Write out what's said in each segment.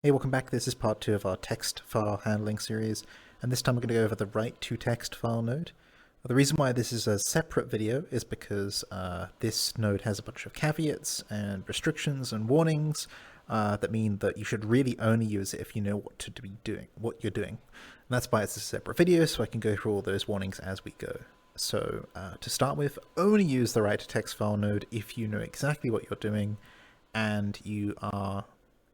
Hey, welcome back. This is part 2 of our text file handling series, and this time we're going to go over the write to text file node. The reason why this is a separate video is because this node has a bunch of caveats and restrictions and warnings that mean that you should really only use it if you know what you're doing. And that's why it's a separate video, so I can go through all those warnings as we go. So to start with, only use the write to text file node if you know exactly what you're doing and you are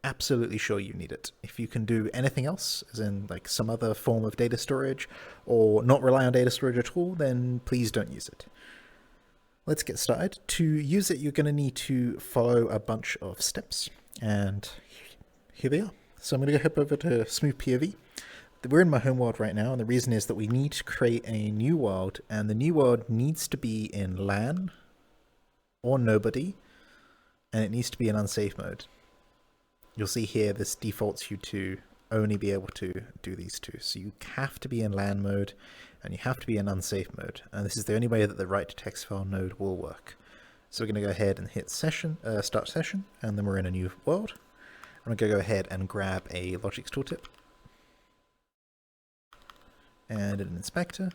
absolutely sure you need it. If you can do anything else, as in like some other form of data storage, or not rely on data storage at all, then please don't use it. Let's get started. To use it, you're going to need to follow a bunch of steps, and here they are. So I'm going to go hop over to Smooth POV. We're in my home world right now, and the reason is that we need to create a new world, and the new world needs to be in LAN or nobody, and it needs to be in unsafe mode. You'll see here this defaults you to only be able to do these two. So you have to be in LAN mode and you have to be in unsafe mode. And this is the only way that the write to text file node will work. So we're going to go ahead and hit start session, and then we're in a new world. I'm going to go ahead and grab a Logix Tooltip and an inspector.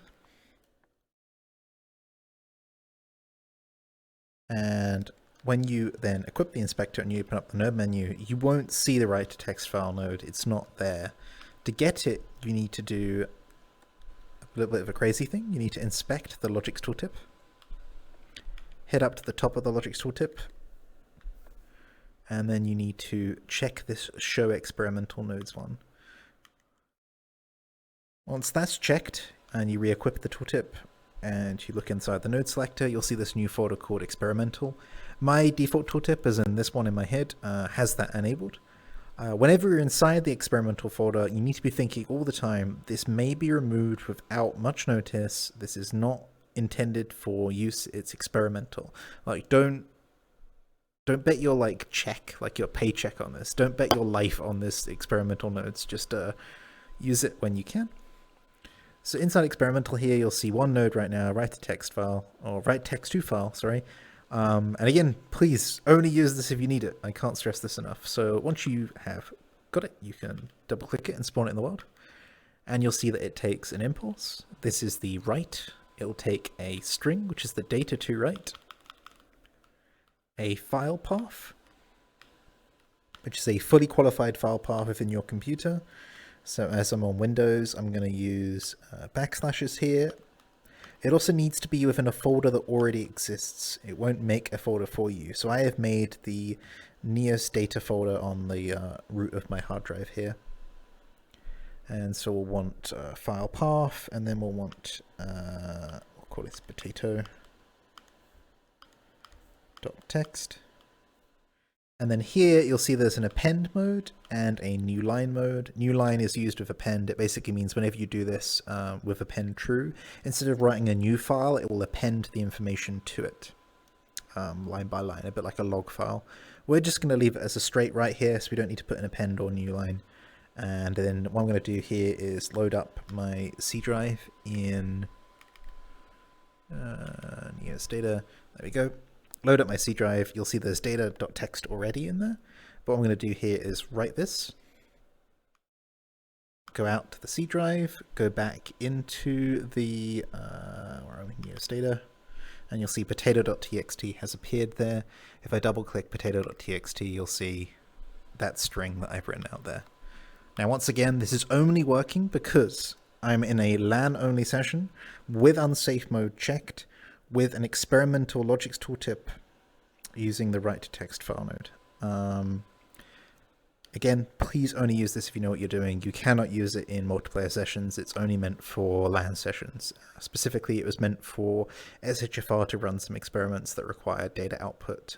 And when you then equip the inspector and you open up the node menu, you won't see the write to text file node. It's not there. To get it, you need to do a little bit of a crazy thing. You need to inspect the Logix Tooltip, head up to the top of the Logix Tooltip, and then you need to check this show experimental nodes one. Once that's checked and you re-equip the tooltip and you look inside the node selector, you'll see this new folder called experimental. My default tooltip, as in this one in my head, has that enabled. Whenever you're inside the experimental folder, you need to be thinking all the time, this may be removed without much notice. This is not intended for use. It's experimental. Like, don't bet your your paycheck on this. Don't bet your life on this experimental nodes. Just use it when you can. So inside experimental here, you'll see one node right now, write to text file, or write text2 file, sorry. And again, please only use this if you need it. I can't stress this enough. So once you have got it, you can double click it and spawn it in the world. And you'll see that it takes an impulse. This is the write. It'll take a string, which is the data to write, a file path, which is a fully qualified file path within your computer. So as I'm on Windows, I'm going to use backslashes here. It also needs to be within a folder that already exists. It won't make a folder for you. So I have made the Neos data folder on the root of my hard drive here. And so we'll want file path, and then we'll want, we'll call this Pt.2.text. And then here you'll see there's an append mode and a new line mode. New line is used with append. It basically means whenever you do this with append true, instead of writing a new file, it will append the information to it line by line, a bit like a log file. We're just going to leave it as a straight write here, so we don't need to put an append or new line. And then what I'm going to do here is load up my C drive in Neos data. There we go. Load up my C drive. You'll see there's data.txt already in there. But what I'm going to do here is write this, go out to the C drive, go back into the where are we? Neos data, and you'll see potato.txt has appeared there. If I double click potato.txt, you'll see that string that I've written out there. Now, once again, this is only working because I'm in a LAN only session with unsafe mode checked, with an experimental Logix Tooltip using the write to text file node. Again, please only use this if you know what you're doing. You cannot use it in multiplayer sessions. It's only meant for LAN sessions. Specifically, it was meant for SHFR to run some experiments that require data output.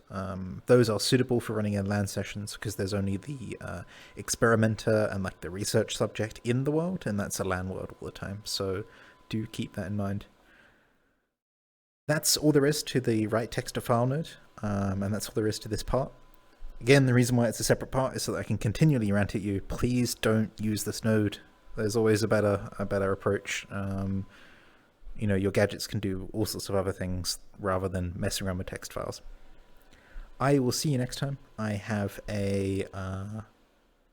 Those are suitable for running in LAN sessions because there's only the experimenter and like the research subject in the world, and that's a LAN world all the time. So do keep that in mind. That's all there is to the write text to file node, and that's all there is to this part. Again, the reason why it's a separate part is so that I can continually rant at you. Please don't use this node. There's always a better approach. You know, your gadgets can do all sorts of other things rather than messing around with text files. I will see you next time. I have a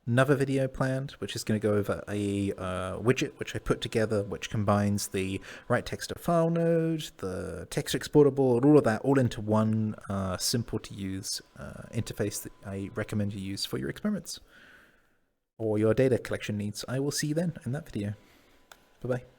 another video planned, which is going to go over a widget which I put together, which combines the write text to file node, the text exportable, and all of that all into one simple to use interface that I recommend you use for your experiments or your data collection needs. I will see you then in that video. Bye-bye.